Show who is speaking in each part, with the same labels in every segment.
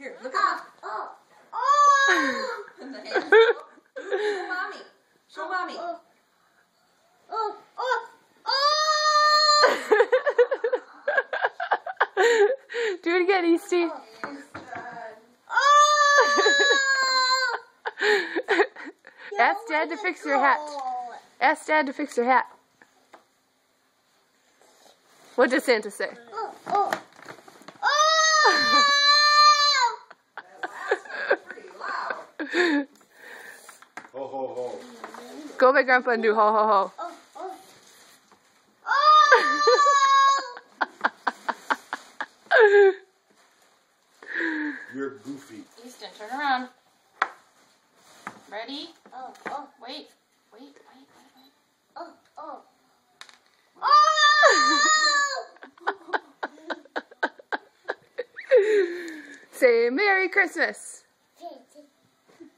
Speaker 1: Here, look at and the hands. Show mommy. Show mommy.
Speaker 2: Do it again, Easty. Ask Dad to fix your hat. Ask Dad to fix your hat. What does Santa say?
Speaker 3: Ho, ho, ho.
Speaker 2: Go by Grandpa and do ho ho ho.
Speaker 3: You're goofy.
Speaker 4: Easton, turn around. Ready? Wait.
Speaker 2: Say Merry Christmas.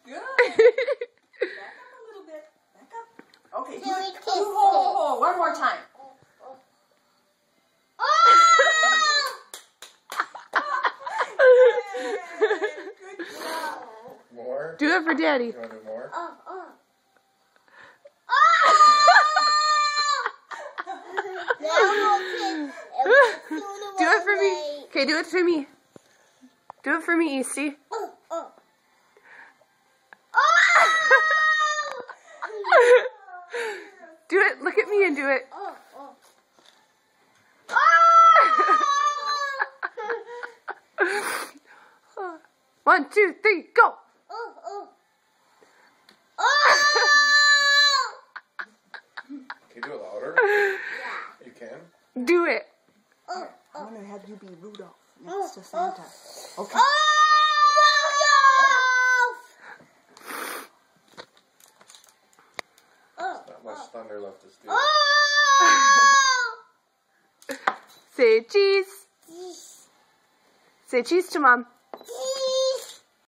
Speaker 1: Good. Back up a little bit. Back up. Okay. Do ho, ho, ho. One more time. Good job.
Speaker 3: More?
Speaker 2: Do it for Daddy.
Speaker 3: You want to do more?
Speaker 2: Do it for me. Okay, do it for me. Do it for me, Easty. Do it. Look at me and do it. 1, 2, 3, go.
Speaker 3: Can you do it louder? You can?
Speaker 2: Do it.
Speaker 1: I'm going to have you be Rudolph next to Santa. Okay?
Speaker 3: Not much thunder left to steal.
Speaker 2: Say cheese. Say cheese to Mom.